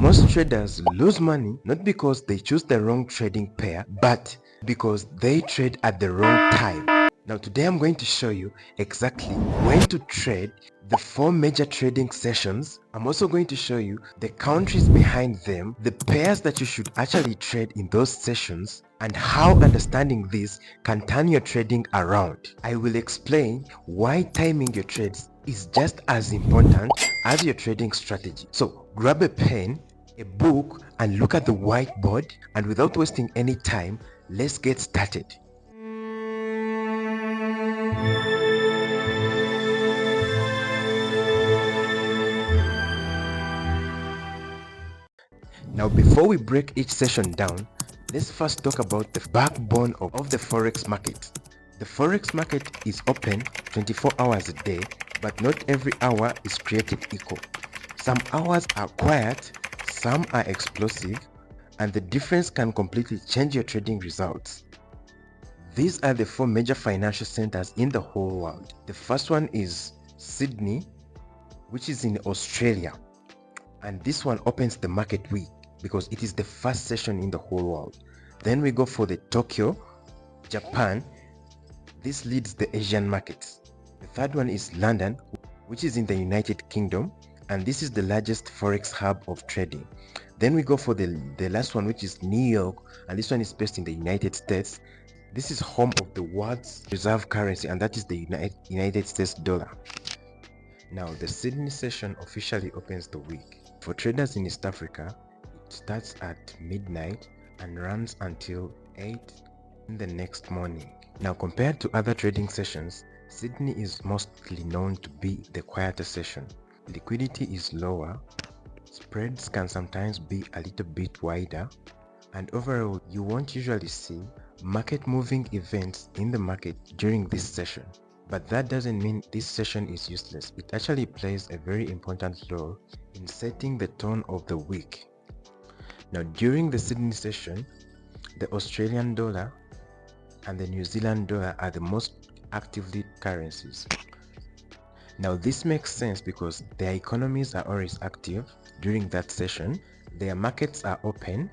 Most traders lose money not because they choose the wrong trading pair, but because they trade at the wrong time. Now today I'm going to show you exactly when to trade, the 4 major trading sessions. I'm also going to show you the countries behind them, the pairs that you should actually trade in those sessions, and how understanding this can turn your trading around. I will explain why timing your trades is just as important as your trading strategy. So grab a pen, a book, and look at the whiteboard, and without wasting any time, let's get started. Now before we break each session down, let's first talk about the backbone of the Forex market. The Forex market is open 24 hours a day, but not every hour is created equal. Some hours are quiet, some are explosive, and the difference can completely change your trading results. These are the 4 major financial centers in the whole world. The first one is Sydney, which is in Australia, and this one opens the market week because it is the first session in the whole world. Then we go for the Tokyo, Japan. This leads the Asian markets. The third one is London, which is in the United Kingdom, and this is the largest Forex hub of trading. Then we go for the last one, which is New York, and this one is based in the United States. This is home of the world's reserve currency, and that is the United States dollar. Now, the Sydney session officially opens the week. For traders in East Africa, it starts at midnight and runs until 8 in the next morning. Now, compared to other trading sessions, Sydney is mostly known to be the quieter session. Liquidity is lower, spreads can sometimes be a little bit wider, and overall, you won't usually see market moving events in the market during this session. But that doesn't mean this session is useless. It actually plays a very important role in setting the tone of the week. Now, during the Sydney session, the Australian dollar and the New Zealand dollar are the most actively currencies. Now, this makes sense because their economies are always active during that session, their markets are open,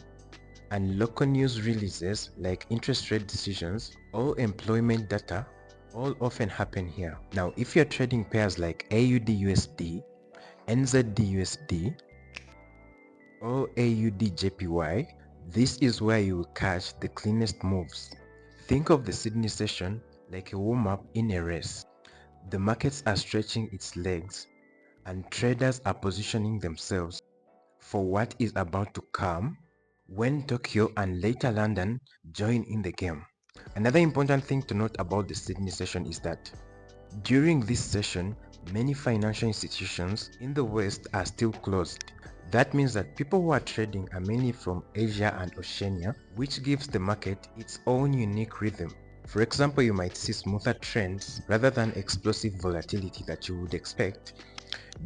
and local news releases like interest rate decisions or employment data all often happen here. Now, if you're trading pairs like AUD-USD, NZD-USD, or AUD-JPY, this is where you will catch the cleanest moves. Think of the Sydney session like a warm-up in a race. The markets are stretching its legs, and traders are positioning themselves for what is about to come when Tokyo and later London join in the game. Another important thing to note about the Sydney session is that during this session, many financial institutions in the West are still closed. That means that people who are trading are mainly from Asia and Oceania, which gives the market its own unique rhythm. For example, you might see smoother trends rather than explosive volatility that you would expect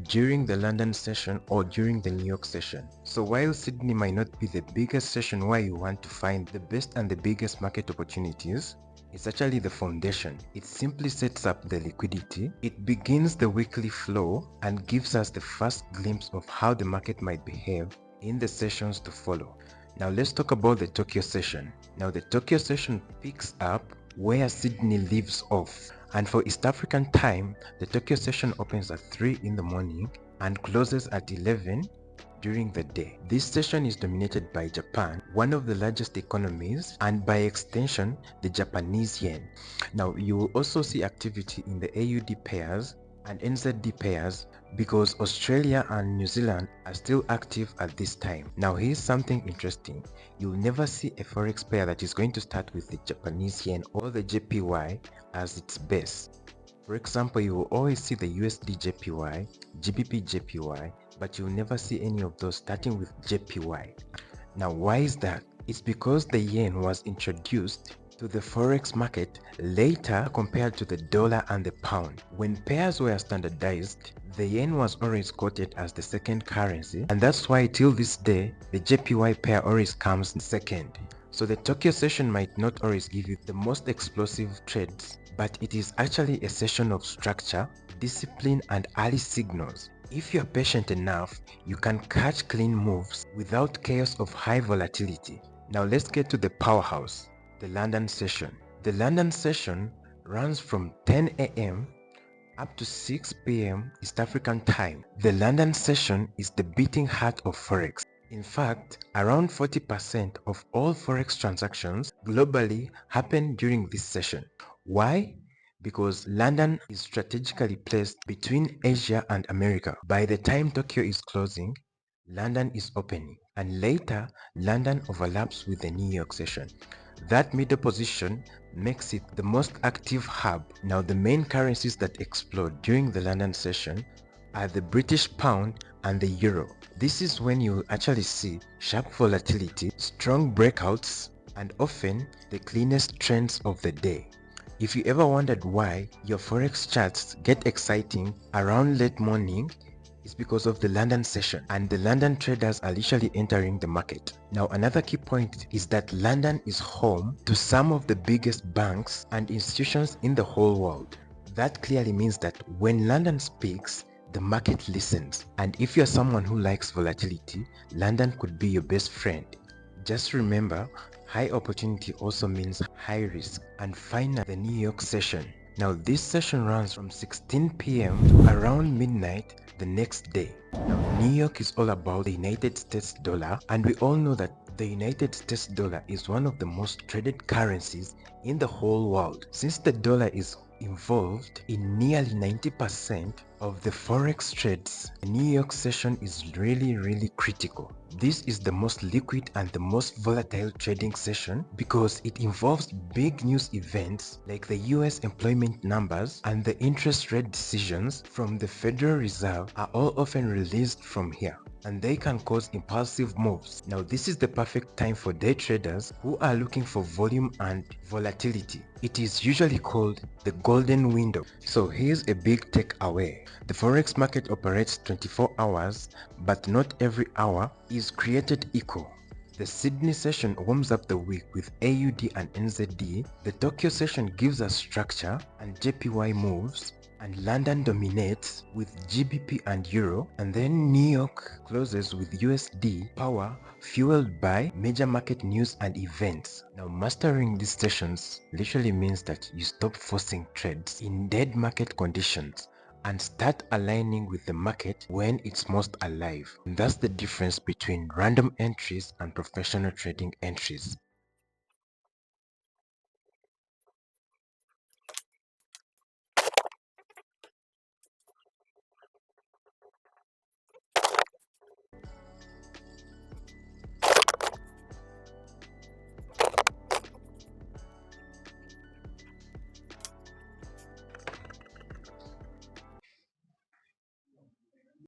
during the London session or during the New York session. So while Sydney might not be the biggest session where you want to find the best and the biggest market opportunities, it's actually the foundation. It simply sets up the liquidity, it begins the weekly flow, and gives us the first glimpse of how the market might behave in the sessions to follow. Now let's talk about the Tokyo session. Now the Tokyo session picks up where Sydney leaves off. And for East African time, the Tokyo session opens at 3 in the morning and closes at 11 during the day. This session is dominated by Japan, one of the largest economies, and by extension, the Japanese yen. Now, you will also see activity in the AUD pairs and NZD pairs because Australia and New Zealand are still active at this time. Now, here's something interesting. You'll never see a Forex pair that is going to start with the Japanese yen or the JPY as its base. For example, you will always see the USD JPY, GBPJPY, but you'll never see any of those starting with JPY. Now, why is that? It's because the yen was introduced to the Forex market later compared to the dollar and the pound. When pairs were standardized, the yen was always quoted as the second currency, and that's why till this day, the JPY pair always comes second. So the Tokyo session might not always give you the most explosive trades, but it is actually a session of structure, discipline, and early signals. If you're patient enough, you can catch clean moves without chaos of high volatility. Now let's get to the powerhouse, the London session. The London session runs from 10 a.m. up to 6 p.m. East African time. The London session is the beating heart of Forex. In fact, around 40% of all Forex transactions globally happen during this session. Why? Because London is strategically placed between Asia and America. By the time Tokyo is closing, London is opening, and later London overlaps with the New York session. That middle position makes it the most active hub. Now the main currencies that explode during the London session are the British pound and the euro. This is when you actually see sharp volatility, strong breakouts, and often the cleanest trends of the day. If you ever wondered why your Forex charts get exciting around late morning, it's because of the London session, and the London traders are literally entering the market. Now another key point is that London is home to some of the biggest banks and institutions in the whole world. That clearly means that when London speaks, the market listens. And if you're someone who likes volatility, London could be your best friend. Just remember, high opportunity also means high risk. And finally, the New York session. Now this session runs from 16 p.m. to around midnight the next day. Now New York is all about the United States dollar, and we all know that the United States dollar is one of the most traded currencies in the whole world, since the dollar is involved in nearly 90% of the Forex trades. The New York session is really critical. This is the most liquid and the most volatile trading session because it involves big news events like the US employment numbers and the interest rate decisions from the Federal Reserve are all often released from here, and they can cause impulsive moves. Now this is the perfect time for day traders who are looking for volume and volatility. It is usually called the golden window. So here's a big takeaway. The Forex market operates 24 hours, but not every hour is created equal. The Sydney session warms up the week with AUD and NZD, the Tokyo session gives us structure and JPY moves, and London dominates with GBP and Euro, and then New York closes with USD power fueled by major market news and events. Now mastering these sessions literally means that you stop forcing trades in dead market conditions and start aligning with the market when it's most alive. And that's the difference between random entries and professional trading entries.